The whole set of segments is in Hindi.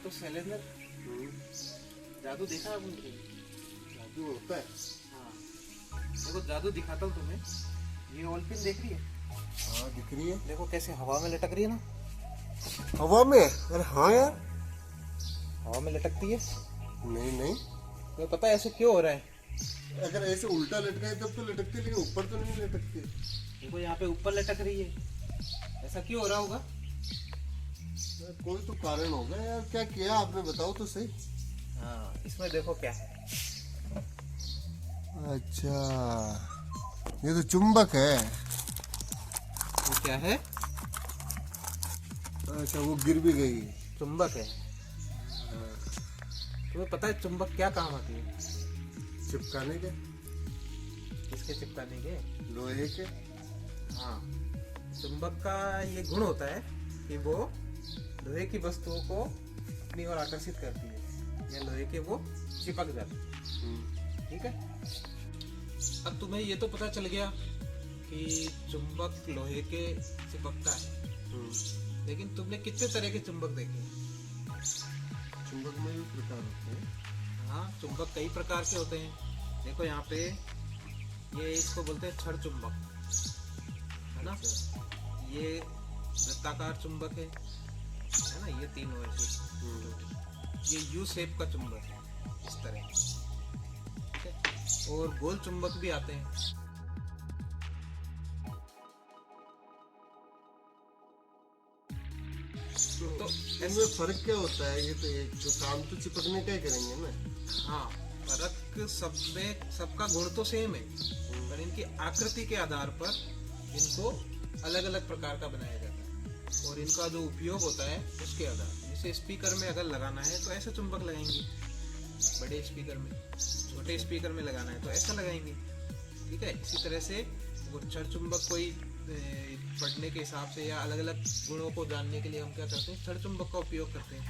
तो शैलेंद्र जादू देखा है आपने? जादू होता है? हाँ देखो जादू दिखाता हूँ तुम्हें। ये ऑलपिन देख रही है? हाँ दिख रही है। देखो कैसे हवा में लटक रही है ना। हवा में? अरे हाँ यार, हवा में लटकती है। नहीं नहीं, तुम्हें पता है ऐसे क्यों हो रहा है? अगर ऐसे उल्टा लटकाए तब तो लटकती है, लेकिन ऊपर तो नहीं लटकती। देखो यहाँ पे ऊपर लटक रही है, ऐसा क्यों हो रहा होगा? कोई तो कारण होगा यार। क्या किया आपने, बताओ तो सही। हाँ इसमें देखो क्या है। अच्छा, ये तो चुंबक है। ये क्या है? अच्छा, वो गिर भी गई। चुंबक है। तुम्हें पता है चुंबक क्या काम आती है? चिपकाने के। किसके चिपकाने के? लोहे के। हाँ, चुंबक का ये गुण होता है कि वो लोहे की वस्तुओं को अपनी ओर आकर्षित करती है या लोहे के वो चिपक जाते हैं। ठीक है, अब तुम्हें ये तो पता चल गया कि चुंबक लोहे के चिपकता है, लेकिन तुमने कितने तरह के चुंबक देखे? चुंबक में भी प्रकार होते हैं। हाँ, चुंबक कई प्रकार के होते हैं। देखो यहाँ पे ये इसको बोलते हैं छड़ चुंबक, है ना। ये वृत्ताकार चुंबक है ना, ये तीनों ऐसे। ये यू शेप का चुंबक है, इस तरह। ठीक है, और गोल चुंबक भी आते हैं। तो इनमें फर्क क्या होता है? ये तो एक जो काम तो चिपकने का ही करेंगे ना। हाँ, फर्क सब में, सबका गुण तो सेम है, पर इनकी आकृति के आधार पर इनको अलग अलग प्रकार का बनाया जाता है, और इनका जो उपयोग होता है उसके आधार। जैसे स्पीकर में अगर लगाना है तो ऐसा चुंबक लगाएंगे, बड़े स्पीकर में। छोटे स्पीकर में लगाना है तो ऐसा लगाएंगे। ठीक है, इसी तरह से वो छड़ चुंबक कोई पढ़ने के हिसाब से या अलग अलग गुणों को जानने के लिए हम क्या करते हैं, छड़ चुंबक का उपयोग करते हैं।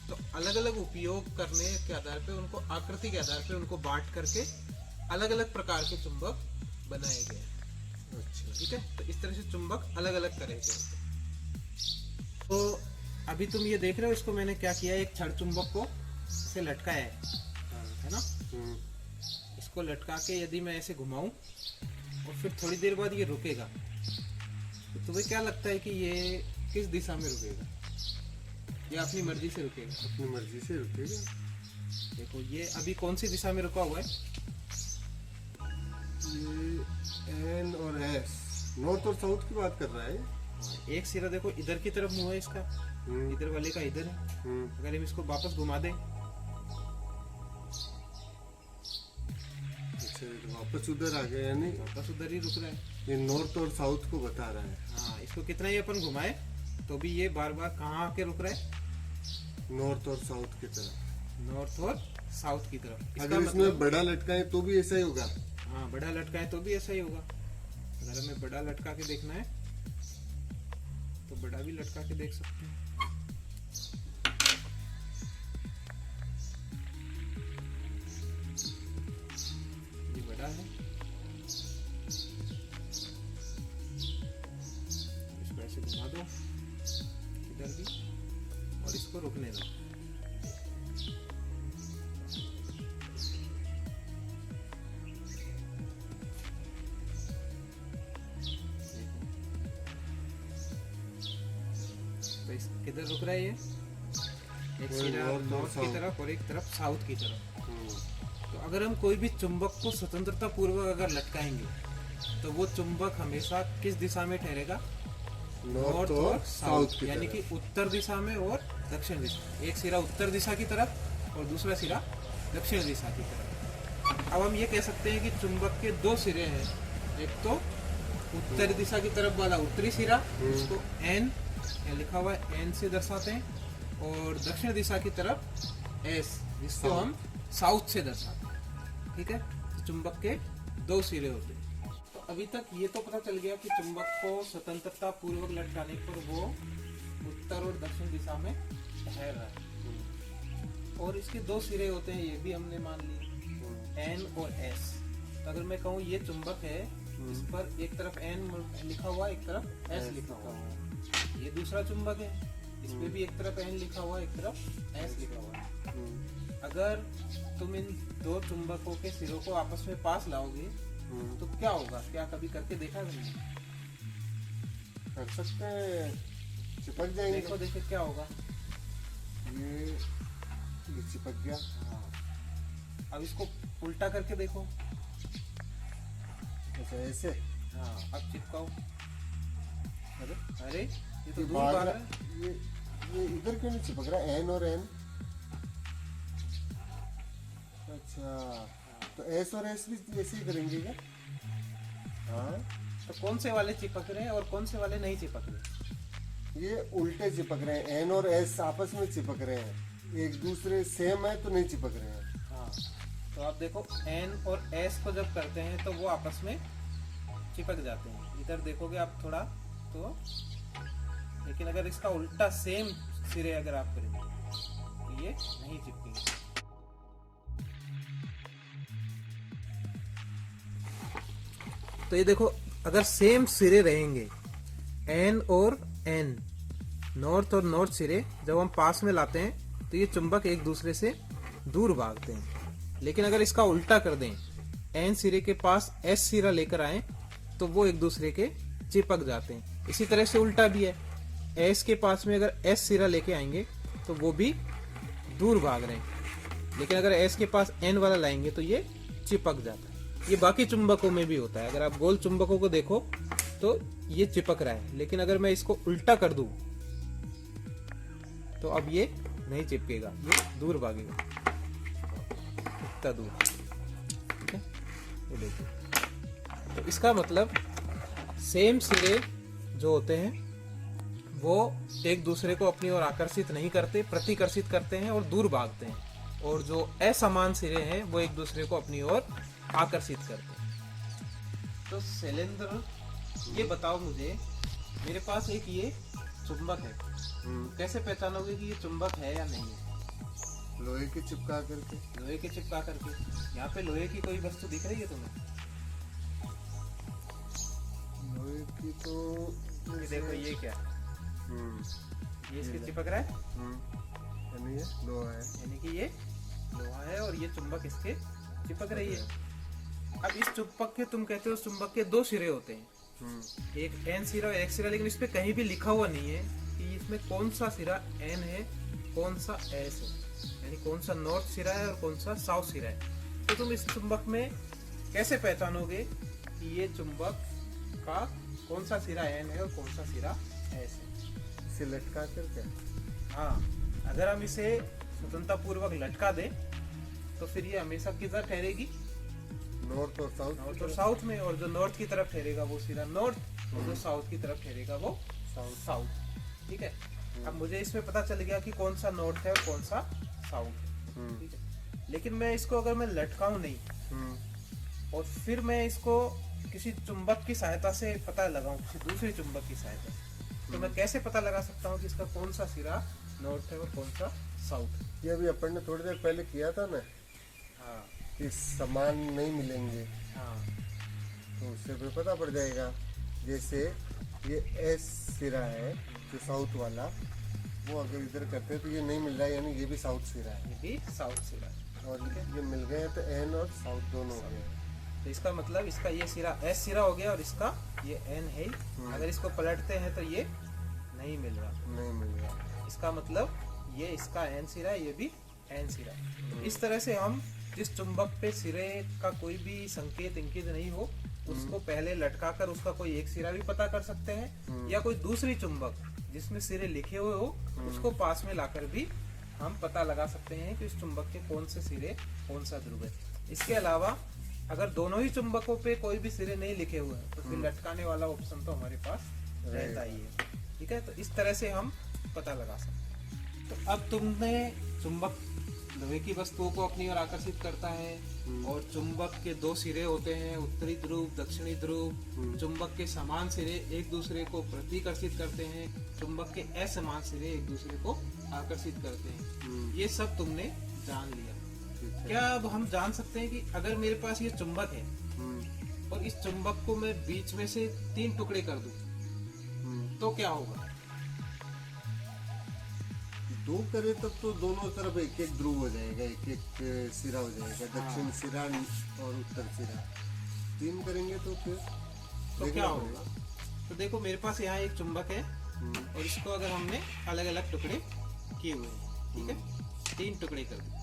तो अलग अलग उपयोग करने के आधार पे, उनको आकृति के आधार पे उनको बांट करके अलग अलग प्रकार के चुंबक बनाए गए। अच्छा, ठीक है, तो इस तरह से चुंबक अलग अलग तरह के होते हैं। तो अभी तुम ये देख रहे हो, इसको मैंने क्या किया, एक छड़ चुंबक को इसे लटकाया है ना। इसको लटका के यदि मैं ऐसे घुमाऊं और फिर थोड़ी देर बाद ये रुकेगा, तो तुम्हें क्या लगता है कि ये किस दिशा में रुकेगा या अपनी मर्जी से रुकेगा? अपनी मर्जी से रुकेगा। देखो ये अभी कौन सी दिशा में रुका हुआ है? ये एन और एस, नॉर्थ और साउथ की बात कर रहा है। एक सिरा देखो इधर की तरफ मुंह है इसका, इधर वाले का इधर है। अगर हम इसको वापस घुमा दें, अच्छा, तो वापस उधर आ गया, यानी वापस उधर ही रुक रहा है। ये नॉर्थ और साउथ को बता रहा है। हाँ, इसको कितना ही अपन घुमाए तो भी ये बार बार कहाँ आके रुक रहा है? नॉर्थ और साउथ की तरफ। नॉर्थ और साउथ की तरफ। अगर इसमें बड़ा लटकाए तो भी ऐसा ही होगा। हाँ, बड़ा लटकाए तो भी ऐसा ही होगा। अगर हमें बड़ा लटका के देखना है तो बड़ा भी लटका के देख सकते हैं। ये बड़ा है, इसको ऐसे घुमा दो इधर भी और इसको रुकने दो। किधर रुक रहा है ये? एक सिरा नॉर्थ की तरफ और एक तरफ साउथ की तरफ। तो अगर हम कोई भी चुंबक को स्वतंत्रता पूर्वक अगर लटकाएंगे तो वो चुंबक हमेशा किस दिशा में ठहरेगा? नॉर्थ और साउथ, यानी कि उत्तर दिशा में और दक्षिण दिशा। एक सिरा उत्तर दिशा की तरफ और दूसरा सिरा दक्षिण दिशा की तरफ। अब हम ये कह सकते हैं कि चुंबक के दो सिरे हैं। एक तो उत्तर दिशा की तरफ वाला उत्तरी सिरा, उसको एन लिखा हुआ है, एन से दर्शाते हैं, और दक्षिण दिशा की तरफ एस, जिसको हम साउथ से दर्शाते हैं। ठीक है, तो चुंबक के दो सिरे होते हैं। तो अभी तक ये तो पता चल गया कि चुंबक को स्वतंत्रता पूर्वक लटकाने पर वो उत्तर और दक्षिण दिशा में ठहर रहा है, और इसके दो सिरे होते हैं, ये भी हमने मान लिए, एन और एस। तो अगर मैं कहूँ ये चुंबक है, इस पर एक तरफ एन लिखा हुआ, एक तरफ एस लिखा हुआ है, ये दूसरा चुंबक है। इस पे भी एक तरफ एन लिखा हुआ है, एक तरफ एस लिखा हुआ है। अगर तुम इन दो चुंबकों के सिरों को आपस में पास लाओगे तो क्या होगा? क्या कभी करके देखा है तुमने? कर सकते हैं, चिपक जाएंगे। देखो देखो क्या होगा। ये चिपक गया। हाँ। अब इसको उल्टा करके देखो। अच्छा ऐसे। हाँ, अब चिपकाओ। अरे अरे ये तो ये दूर भाग भाग रहा- रहा है। ये इधर क्यों नहीं चिपक रहा? एन और एन। अच्छा तो एस और एस भी ऐसे ही करेंगे क्या? हाँ तो कौन से वाले चिपक रहे हैं और कौन से वाले नहीं चिपक रहे? ये उल्टे चिपक रहे हैं। एन और एस आपस में चिपक रहे हैं, एक दूसरे सेम है तो नहीं चिपक रहे हैं। हाँ, तो आप देखो एन और एस को जब करते हैं तो वो आपस में चिपक जाते हैं। इधर देखोगे आप थोड़ा तो, लेकिन अगर इसका उल्टा सेम सिरे अगर आप करेंगे तो ये नहीं चिपकेंगे। तो ये देखो, अगर सेम सिरे रहेंगे एन और एन, नॉर्थ और नॉर्थ सिरे जब हम पास में लाते हैं तो ये चुंबक एक दूसरे से दूर भागते हैं। लेकिन अगर इसका उल्टा कर दें, एन सिरे के पास एस सिरा लेकर आए तो वो एक दूसरे के चिपक जाते हैं। इसी तरह से उल्टा भी है, एस के पास में अगर एस सिरा लेके आएंगे तो वो भी दूर भाग रहे हैं, लेकिन अगर एस के पास एन वाला लाएंगे तो ये चिपक जाता है। ये बाकी चुंबकों में भी होता है। अगर आप गोल चुंबकों को देखो तो ये चिपक रहा है, लेकिन अगर मैं इसको उल्टा कर दूं तो अब ये नहीं चिपकेगा, ये दूर भागेगा, इतना दूर। ठीक है, ये देखिए। तो इसका मतलब सेम सिरे जो होते हैं वो एक दूसरे को अपनी ओर आकर्षित नहीं करते, प्रतिकर्षित करते हैं और दूर भागते हैं। और जो असमान सिरे हैं वो एक दूसरे को अपनी ओर आकर्षित करते हैं। तो शैलेंद्र, ये बताओ मुझे, मेरे पास एक ये चुंबक है, कैसे पहचानोगे कि ये चुंबक है या नहीं है? लोहे के चिपका करके। लोहे के चिपका करके। यहाँ पे लोहे की कोई वस्तु दिख रही है तुम्हें? लोहे की तो ये देखो, ये क्या है? ये इसके चिपक रहा है, यानी ये लोहा है। यानी कि ये लोहा है और ये चुंबक इसके चिपक रही है। अब इस चुंबक के, तुम कहते हो चुंबक के दो सिरे होते हैं, एक एन सिरा और एक सिरा, लेकिन इस पे कहीं भी लिखा हुआ नहीं है कि इसमें कौन सा सिरा एन है, कौन सा एस है, यानी कौन सा नॉर्थ सिरा है और कौन सा साउथ सिरा है। तो तुम इस चुंबक में कैसे पहचानोगे कि ये चुंबक का कौन सा सिरा एन है और कौन सा सिरा एस है? इसे लटका करके। हाँ, अगर हम इसे स्वतंत्रता पूर्वक लटका दें तो फिर ये हमेशा किधर ठहरेगी? नॉर्थ और साउथ। नॉर्थ और साउथ में, और जो नॉर्थ की तरफ ठहरेगा वो सिरा नॉर्थ, और जो साउथ की तरफ ठहरेगा वो साउथ। ठीक है, अब मुझे इसमें पता चल गया कि कौन सा नॉर्थ है और कौन सा साउथ है। ठीक है, लेकिन मैं इसको अगर मैं लटकाऊं नहीं और फिर मैं इसको किसी चुंबक की सहायता से पता लगाऊं, किसी दूसरे चुंबक की सहायता से, तो मैं कैसे पता लगा सकता हूँ कि इसका कौन सा सिरा नॉर्थ है और कौन सा साउथ? ये अभी अपन ने थोड़ी देर पहले किया था ना हाँ कि समान नहीं मिलेंगे, हाँ तो उससे भी पता पड़ जाएगा। जैसे ये एस सिरा है जो साउथ वाला, वो अगर इधर करते हैं तो ये नहीं मिल रहा है, यानी ये भी साउथ सिरा है। ये भी साउथ सिरा है। और ये मिल गए हैं तो एन और साउथ दोनों हो गए। तो इसका मतलब इसका ये सिरा एस सिरा हो गया और इसका ये एन है। अगर इसको पलटते हैं तो ये नहीं मिल रहा, नहीं मिल रहा। इसका मतलब ये इसका एन सिरा है, ये भी एन सिरा है। इस तरह से हम जिस चुंबक पे सिरे का कोई भी संकेत इंकित नहीं हो उसको पहले लटकाकर उसका कोई एक सिरा भी पता कर सकते हैं, या कोई दूसरी चुंबक जिसमें सिरे लिखे हुए हो उसको पास में लाकर भी हम पता लगा सकते हैं कि उस चुंबक के कौन से सिरे कौन सा ध्रुव है। इसके अलावा अगर दोनों ही चुंबकों पे कोई भी सिरे नहीं लिखे हुए हैं तो फिर लटकाने वाला ऑप्शन तो हमारे पास रहता ही है। ठीक है, तो इस तरह से हम पता लगा सकते हैं। तो अब तुमने चुंबक लोहे की वस्तुओं को अपनी ओर आकर्षित करता है, और चुंबक के दो सिरे होते हैं, उत्तरी ध्रुव दक्षिणी ध्रुव। चुंबक के समान सिरे एक दूसरे को प्रतिकर्षित करते हैं, चुंबक के असमान सिरे एक दूसरे को आकर्षित करते हैं। ये सब तुमने जान लिया। क्या अब हम जान सकते हैं कि अगर मेरे पास ये चुंबक है और इस चुंबक को मैं बीच में से 3 टुकड़े कर दूं तो क्या होगा? दो करे तब तो दोनों तरफ एक एक ध्रुव हो जाएगा, एक एक सिरा हो जाएगा, दक्षिण सिरा और उत्तर सिरा। 3 करेंगे तो फिर तो देखना क्या पड़ेगा। होगा? तो देखो मेरे पास यहाँ एक चुंबक है और इसको अगर हमने अलग अलग टुकड़े किए हुए हैं, ठीक है, 3 टुकड़े कर दिए।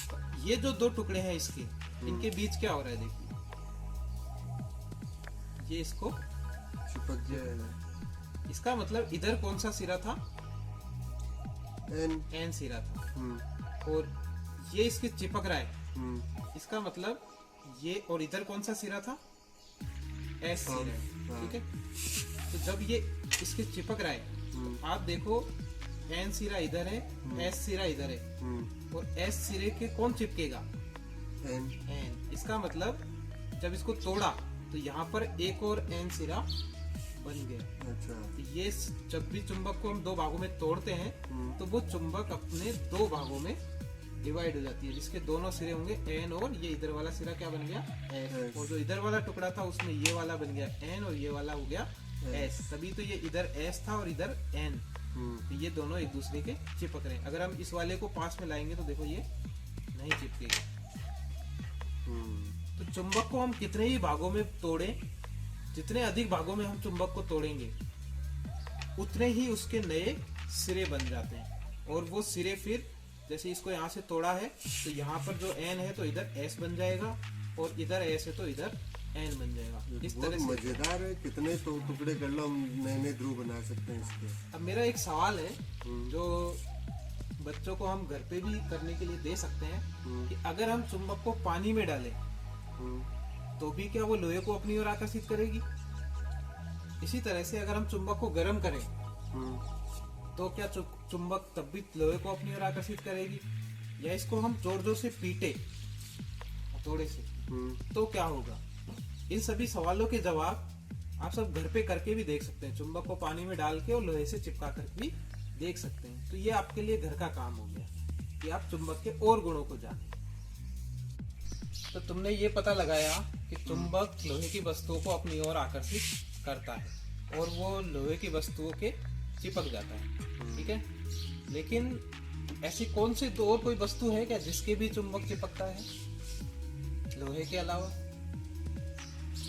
तो ये जो 2 टुकड़े हैं इसके, इनके बीच क्या हो रहा है देखिए, ये इसको चिपक जाएगा। इसका मतलब इधर कौन सा सिरा था? एन सिरा था और ये इसके चिपक रहा है, इसका मतलब ये, और इधर कौन सा सिरा था? एस सिरा है, ठीक है। तो जब ये इसके चिपक रहा है तो आप देखो एन सिरा इधर है, एस सिरा इधर है और एस सिरे के कौन चिपकेगा? एन। इसका मतलब जब इसको तोड़ा तो यहाँ पर एक और एन सिरा बन गया। अच्छा। तो ये जब भी चुंबक को हम 2 भागों में तोड़ते हैं तो वो चुंबक अपने 2 भागों में डिवाइड हो जाती है, जिसके दोनों सिरे होंगे एन और ये इधर वाला सिरा क्या बन गया? एस। और जो इधर वाला टुकड़ा था उसमें ये वाला बन गया एन और ये वाला हो गया एस। तभी तो ये इधर एस था और इधर एन, तो ये दोनों एक दूसरे के चिपक रहे हैं। अगर हम इस वाले को पास में लाएंगे तो देखो ये नहीं चिपकेगा। तो चुंबक को हम कितने ही भागों में तोड़े, जितने अधिक भागों में हम चुंबक को तोड़ेंगे उतने ही उसके नए सिरे बन जाते हैं। और वो सिरे फिर जैसे इसको यहाँ से तोड़ा है तो यहाँ पर जो एन है तो इधर एस बन जाएगा और इधर एस है तो इधर एन बन जाएगा। इस तरह से मजेदार है, कितने तो टुकड़े कर लो हम नए नए ध्रुव बना सकते हैं इसके। अब मेरा एक सवाल है जो बच्चों को हम घर पे भी करने के लिए दे सकते हैं कि अगर हम चुंबक को पानी में डालें तो भी क्या वो लोहे को अपनी ओर आकर्षित करेगी? इसी तरह से अगर हम चुंबक को गर्म करें तो क्या चुंबक तब भी लोहे को अपनी ओर आकर्षित करेगी? या इसको हम जोर जोर से पीटे हथौड़े से तो क्या होगा? इन सभी सवालों के जवाब आप सब घर पे करके भी देख सकते हैं। चुंबक को पानी में डाल के और लोहे से चिपका कर भी देख सकते हैं। तो ये आपके लिए घर का काम हो गया कि आप चुंबक के और गुणों को जानें। तो तुमने ये पता लगाया कि चुंबक लोहे की वस्तुओं को अपनी ओर आकर्षित करता है और वो लोहे की वस्तुओं के चिपक जाता है, ठीक है। लेकिन ऐसी कौन सी तो और कोई वस्तु है क्या जिसके भी चुंबक चिपकता है लोहे के अलावा?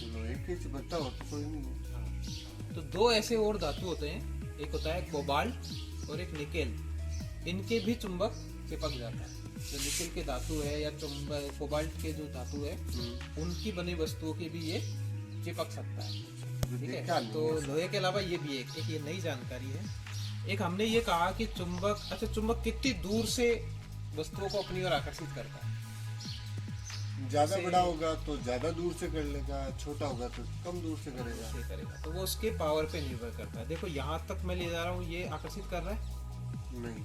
लोहे के चिपकता हो तो कोई नहीं है। तो 2 ऐसे और धातु होते हैं, एक होता है कोबाल्ट और एक निकेल। इनके भी चुंबक चिपक जाता है। जो निकेल के धातु है या चुंबक कोबाल्ट के जो धातु है उनकी बनी वस्तुओं के भी ये चिपक सकता है, ठीक है। तो लोहे के अलावा ये भी एक ये नई जानकारी है। एक हमने ये कहा कि चुंबक, अच्छा चुंबक कितनी दूर से वस्तुओं को अपनी ओर आकर्षित करता है? ज्यादा बड़ा होगा तो ज्यादा दूर से कर लेगा, छोटा होगा तो कम दूर से करेगा। तो वो उसके पावर पे निर्भर करता है। देखो यहाँ तक मैं ले जा रहा हूँ, ये आकर्षित कर रहा है? नहीं।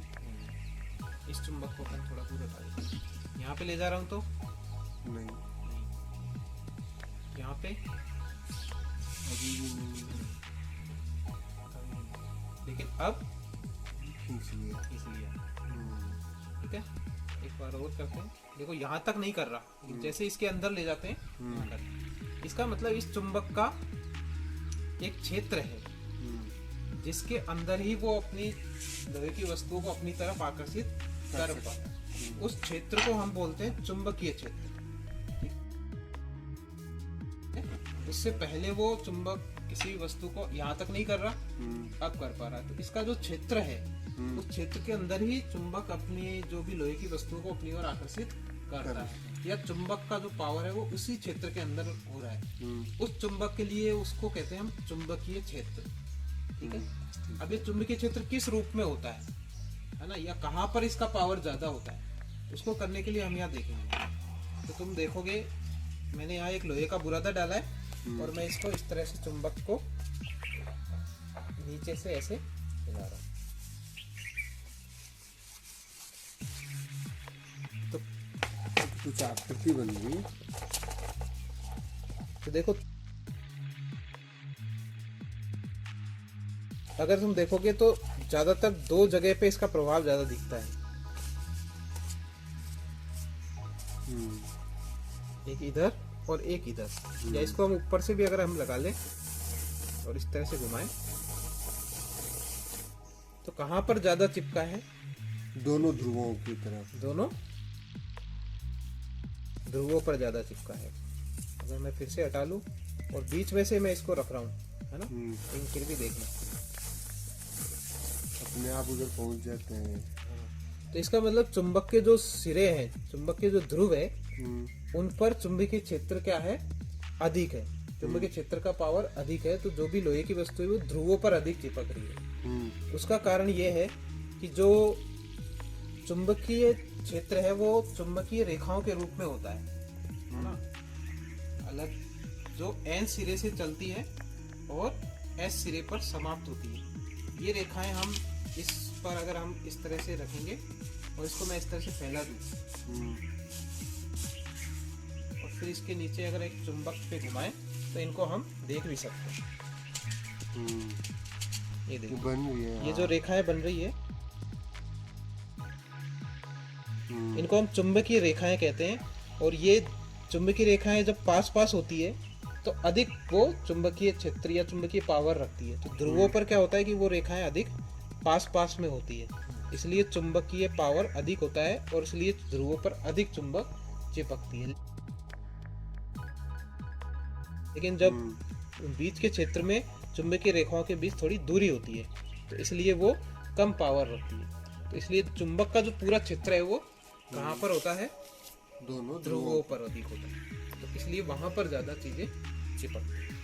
इस चुंबक को हम थोड़ा दूर हटा देंगे। यहाँ पे ले जा रहा हूँ तो नहीं। यहाँ पे अभी भी नहीं। लेकिन अब खींच लिया। ठीक है, एक बार और करते हैं। देखो यहाँ तक नहीं कर रहा, लेकिन जैसे इसके अंदर ले जाते हैं इसका मतलब इस चुंबक का एक क्षेत्र है जिसके अंदर ही वो अपनी लोहे की वस्तुओं को अपनी तरफ आकर्षित कर पाता है। उस क्षेत्र को हम बोलते हैं चुंबकीय क्षेत्र। उससे पहले वो चुंबक किसी वस्तु को यहाँ तक नहीं कर रहा, अब कर पा रहा है। तो इसका जो क्षेत्र है उस क्षेत्र के अंदर ही चुंबक अपनी जो भी लोहे की वस्तुओं को अपनी ओर आकर्षित करता है। या चुंबक का जो पावर है वो उसी क्षेत्र के अंदर हो रहा है। उस चुंबक के लिए उसको कहते हैं हम चुंबकीय क्षेत्र, ठीक है। अब ये चुंबकीय क्षेत्र किस रूप में होता है ना, या कहाँ पर इसका पावर ज्यादा होता है, उसको करने के लिए हम यहाँ देखेंगे। तो तुम देखोगे मैंने यहाँ एक लोहे का बुरादा डाला है और मैं इसको इस तरह से चुंबक को नीचे से ऐसे हिला रहा हूँ। तो कुछ आकृति बन गई। तो देखो, अगर तुम देखोगे तो ज्यादातर 2 जगह पे इसका प्रभाव ज्यादा दिखता है। एक इधर और एक इधर। या इसको हम ऊपर से भी अगर हम लगा लें और इस तरह से घुमाएं तो कहाँ पर ज्यादा चिपका है? दोनों ध्रुवों की तरफ। दोनों ध्रुवों पर ज्यादा चिपका है। अगर मैं फिर से हटा लूं और बीच में से मैं इसको रख रहा हूँ, है ना, लेकिन फिर भी देखना अपने आप उधर पहुंच जाते हैं। तो इसका मतलब चुंबक के जो सिरे हैं, चुंबक के जो ध्रुव है, उन पर चुंबकीय क्षेत्र क्या है? अधिक है। चुंबकीय क्षेत्र का पावर अधिक है, तो जो भी लोहे की वस्तु है वो ध्रुवों पर अधिक चिपक रही है। उसका कारण ये है कि जो चुंबकीय क्षेत्र है वो चुंबकीय रेखाओं के रूप में होता है ना, अलग, जो एन सिरे से चलती है और एस सिरे पर समाप्त होती है। ये रेखाएं हम इस पर अगर हम इस तरह से रखेंगे और इसको मैं इस तरह से फैला दूं और फिर इसके नीचे अगर एक चुंबक पे घुमाएं तो इनको हम देख भी सकते हैं। ये देखिए बन रही है। ये जो रेखाएं बन रही है इनको हम चुंबकीय रेखाएं कहते हैं। और ये चुंबकीय रेखाएं जब पास पास होती है तो अधिक वो चुंबकीय क्षेत्र या चुंबकीय पावर रखती है। तो ध्रुवों पर क्या होता है कि वो रेखाएं अधिक पास पास में होती है, इसलिए चुंबकीय पावर अधिक होता है और इसलिए ध्रुवों पर अधिक चुंबक चिपकती है। लेकिन जब बीच के क्षेत्र में चुंबकीय रेखाओं के बीच थोड़ी दूरी होती है तो इसलिए वो कम पावर रखती है। तो इसलिए चुंबक का जो पूरा क्षेत्र है वो कहाँ पर होता है? दोनों ध्रुवों पर अधिक होता है, तो इसलिए वहां पर ज्यादा चीजें चिपकती हैं।